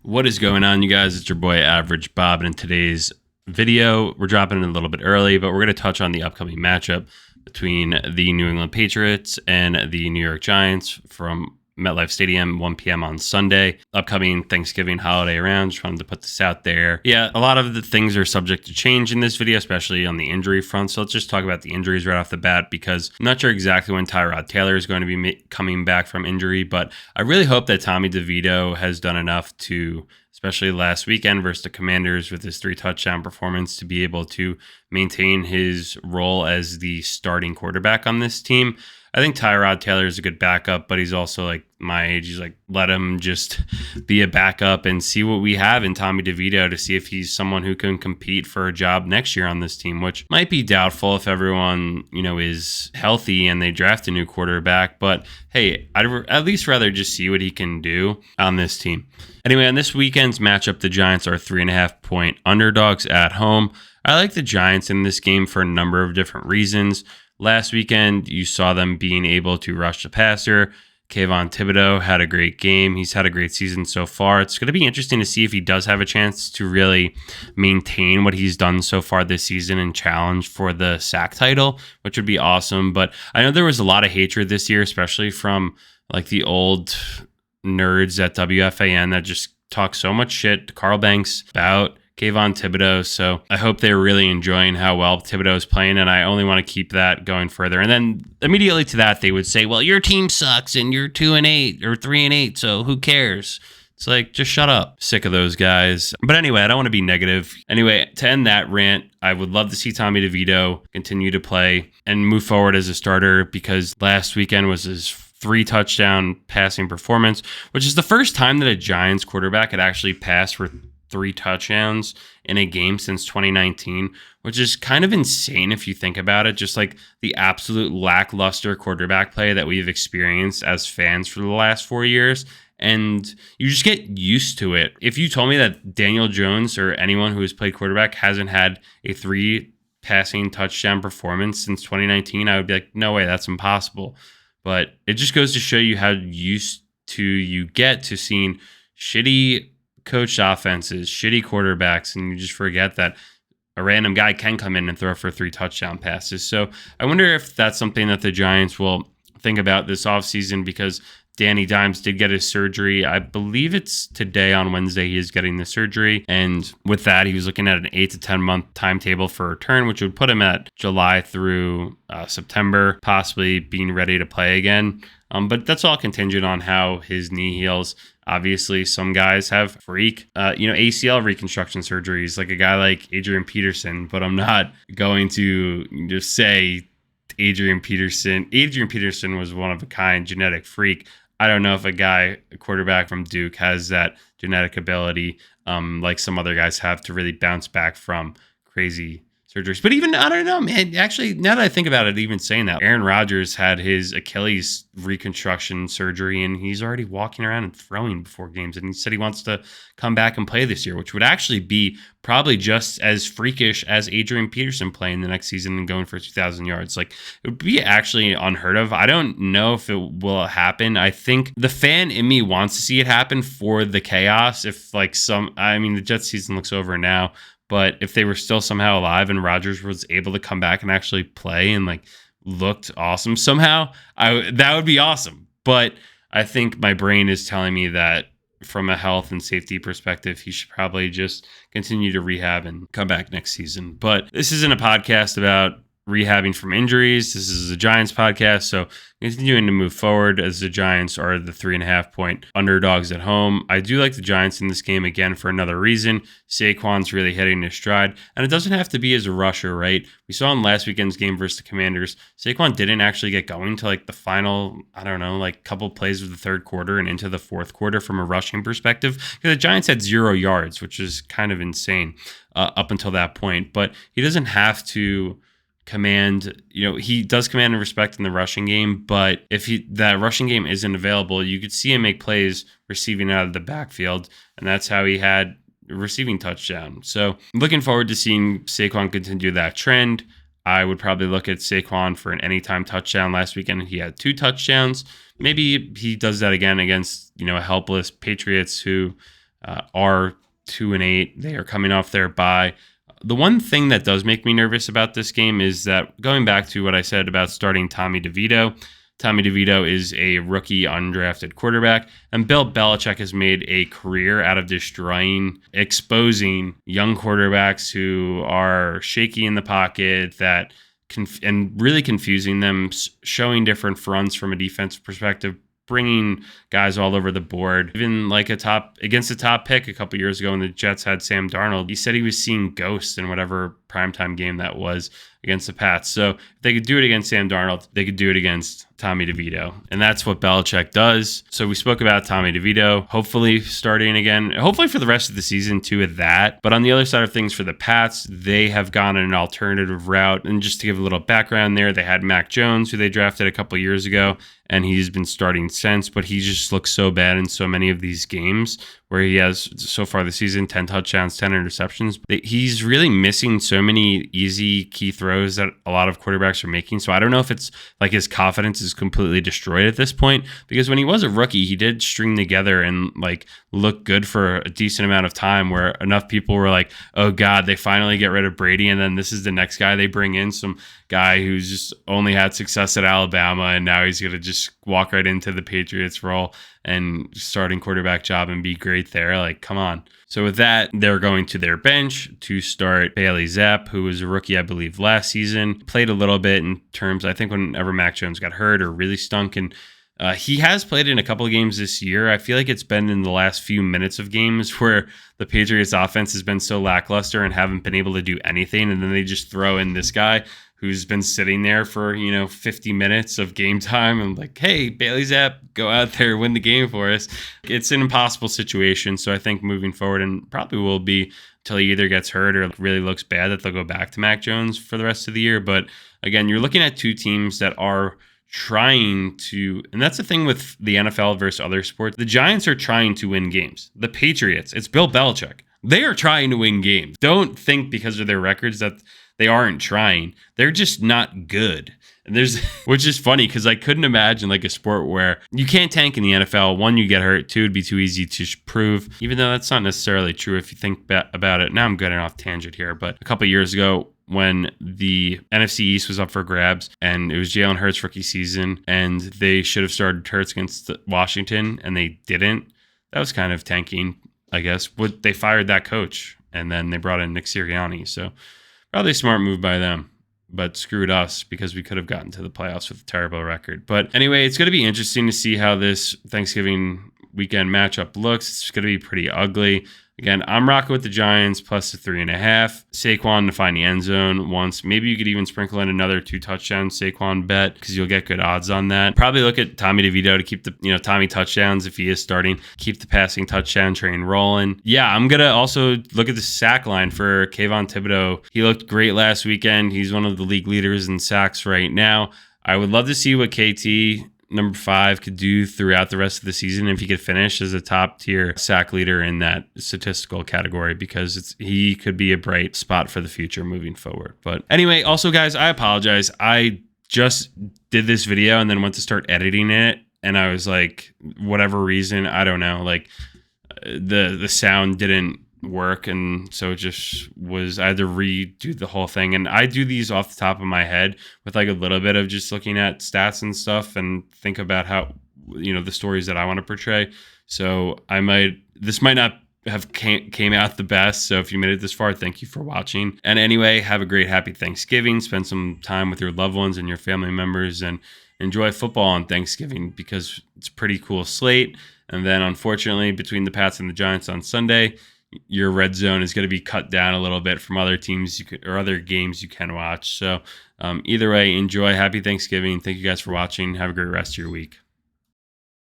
What is going on, you guys? It's your boy Average Bob, and in today's video, we're dropping it a little bit early, but we're going to touch on the upcoming matchup between the New England Patriots and the New York Giants from MetLife Stadium, 1 p.m. on Sunday. Upcoming Thanksgiving holiday round. Just wanted to put this out there. Yeah, a lot of the things are subject to change in this video, especially on the injury front. So let's just talk about the injuries right off the bat, because I'm not sure exactly when Tyrod Taylor is going to be coming back from injury, but I really hope that Tommy DeVito has done enough to, especially last weekend versus the Commanders with his 3 touchdown performance, to be able to maintain his role as the starting quarterback on this team. I think Tyrod Taylor is a good backup, but he's also like my age. He's like, let him just be a backup and see what we have in Tommy DeVito to see if he's someone who can compete for a job next year on this team, which might be doubtful if everyone, is healthy and they draft a new quarterback. But hey, I'd at least rather just see what he can do on this team. Anyway, on this weekend's matchup, the Giants are 3.5-point underdogs at home. I like the Giants in this game for a number of different reasons. Last weekend, you saw them being able to rush the passer. Kayvon Thibodeau had a great game. He's had a great season so far. It's going to be interesting to see if he does have a chance to really maintain what he's done so far this season and challenge for the sack title, which would be awesome. But I know there was a lot of hatred this year, especially from like the old nerds at WFAN that just talk so much shit to Carl Banks about Kayvon Thibodeau. So I hope they're really enjoying how well Thibodeau is playing, and I only want to keep that going further. And then immediately to that, they would say, well, your team sucks and you're 2-8 or 3-8, so who cares? It's like, just shut up. Sick of those guys. But anyway, I don't want to be negative. Anyway, to end that rant, I would love to see Tommy DeVito continue to play and move forward as a starter, because last weekend was his 3 touchdown passing performance, which is the first time that a Giants quarterback had actually passed for 3 touchdowns in a game since 2019, which is kind of insane if you think about it. Just like the absolute lackluster quarterback play that we've experienced as fans for the last 4 years. And you just get used to it. If you told me that Daniel Jones or anyone who has played quarterback hasn't had a 3 passing touchdown performance since 2019, I would be like, no way, that's impossible. But it just goes to show you how used to you get to seeing shitty coached offenses, shitty quarterbacks, and you just forget that a random guy can come in and throw for 3 touchdown passes. So I wonder if that's something that the Giants will think about this offseason, because Danny Dimes did get his surgery. I believe it's today on Wednesday he is getting the surgery. And with that, he was looking at an 8 to 10 month timetable for return, which would put him at July through September, possibly being ready to play again. But that's all contingent on how his knee heals. Obviously, some guys have freak, ACL reconstruction surgeries, like a guy like Adrian Peterson, but I'm not going to just say Adrian Peterson. Adrian Peterson was one of a kind genetic freak. I don't know if a quarterback from Duke has that genetic ability, like some other guys have, to really bounce back from crazy surgeries. But even, I don't know, man, actually, now that I think about it, even saying that, Aaron Rodgers had his Achilles reconstruction surgery, and he's already walking around and throwing before games. And he said he wants to come back and play this year, which would actually be probably just as freakish as Adrian Peterson playing the next season and going for 2,000 yards. Like, it would be actually unheard of. I don't know if it will happen. I think the fan in me wants to see it happen for the chaos. If the Jets season looks over now, but if they were still somehow alive and Rodgers was able to come back and actually play and looked awesome somehow, that would be awesome. But I think my brain is telling me that from a health and safety perspective, he should probably just continue to rehab and come back next season. But this isn't a podcast about rehabbing from injuries. This is a Giants podcast, so continuing to move forward as the Giants are the 3.5-point underdogs at home. I do like the Giants in this game again for another reason. Saquon's really hitting his stride, and it doesn't have to be as a rusher, right? We saw in last weekend's game versus the Commanders, Saquon didn't actually get going to the final, couple plays of the third quarter and into the fourth quarter from a rushing perspective, because the Giants had 0 yards, which is kind of insane up until that point. But he doesn't have to command, he does command and respect in the rushing game, but if that rushing game isn't available, you could see him make plays receiving out of the backfield, and that's how he had a receiving touchdown. So looking forward to seeing Saquon continue that trend. I would probably look at Saquon for an anytime touchdown. Last weekend he had 2 touchdowns. Maybe he does that again against a helpless Patriots who are 2-8. They are coming off their bye. The one thing that does make me nervous about this game is that, going back to what I said about starting Tommy DeVito, Tommy DeVito is a rookie undrafted quarterback, and Bill Belichick has made a career out of destroying, exposing young quarterbacks who are shaky in the pocket, and really confusing them, showing different fronts from a defensive perspective, bringing guys all over the board. Even like against a top pick a couple years ago when the Jets had Sam Darnold, he said he was seeing ghosts in whatever primetime game that was against the Pats. So if they could do it against Sam Darnold, they could do it against Tommy DeVito. And that's what Belichick does. So we spoke about Tommy DeVito, hopefully starting again, hopefully for the rest of the season too at that. But on the other side of things for the Pats, they have gone an alternative route. And just to give a little background there, they had Mac Jones, who they drafted a couple years ago, and he's been starting since, but he just looks so bad in so many of these games where he has so far this season 10 touchdowns, 10 interceptions. He's really missing so many easy key throws that a lot of quarterbacks are making. So I don't know if it's like his confidence is completely destroyed at this point, because when he was a rookie, he did string together and like look good for a decent amount of time, where enough people were like, oh God, they finally get rid of Brady, and then this is the next guy they bring in, some guy who's just only had success at Alabama, and now he's going to just walk right into the Patriots role and starting quarterback job and be great there. Like, come on. So with that, they're going to their bench to start Bailey Zapp, who was a rookie, I believe, last season. Played a little bit in terms, I think, whenever Mac Jones got hurt or really stunk. And he has played in a couple of games this year. I feel like it's been in the last few minutes of games where the Patriots offense has been so lackluster and haven't been able to do anything. And then they just throw in this guy who's been sitting there for, 50 minutes of game time and like, hey, Bailey Zapp, go out there, win the game for us. It's an impossible situation. So I think moving forward, and probably will be until he either gets hurt or really looks bad, that they'll go back to Mac Jones for the rest of the year. But again, you're looking at two teams that are trying to, and that's the thing with the NFL versus other sports. The Giants are trying to win games. The Patriots, it's Bill Belichick. They are trying to win games. Don't think because of their records that they aren't trying. They're just not good. And which is funny because I couldn't imagine like a sport where you can't tank in the NFL. One, you get hurt. Two, it'd be too easy to prove, even though that's not necessarily true if you think about it. Now I'm getting off tangent here, but a couple of years ago, when the NFC East was up for grabs and it was Jalen Hurts' rookie season and they should have started Hurts against Washington and they didn't, that was kind of tanking, I guess. They fired that coach and then they brought in Nick Sirianni. So probably a smart move by them, but screwed us because we could have gotten to the playoffs with a terrible record. But anyway, it's going to be interesting to see how this Thanksgiving weekend matchup looks. It's going to be pretty ugly. Again, I'm rocking with the Giants plus the 3.5. Saquon to find the end zone once. Maybe you could even sprinkle in another 2 touchdown Saquon bet because you'll get good odds on that. Probably look at Tommy DeVito to keep the Tommy touchdowns if he is starting. Keep the passing touchdown train rolling. Yeah, I'm gonna also look at the sack line for Kayvon Thibodeau. He looked great last weekend. He's one of the league leaders in sacks right now. I would love to see what KT number 5 could do throughout the rest of the season if he could finish as a top tier sack leader in that statistical category, because he could be a bright spot for the future moving forward. But anyway, also guys, I apologize. I just did this video and then went to start editing it, and I was like, whatever reason, I don't know, like the sound didn't work, and so it just was, I had to redo the whole thing. And I do these off the top of my head with like a little bit of just looking at stats and stuff and think about how the stories that I want to portray. So this might not have came out the best. So if you made it this far, thank you for watching. And anyway, have a great happy Thanksgiving. Spend some time with your loved ones and your family members and enjoy football on Thanksgiving because it's a pretty cool slate. And then unfortunately, between the Pats and the Giants on Sunday, your red zone is going to be cut down a little bit from other teams or other games you can watch. So either way, enjoy. Happy Thanksgiving. Thank you guys for watching. Have a great rest of your week.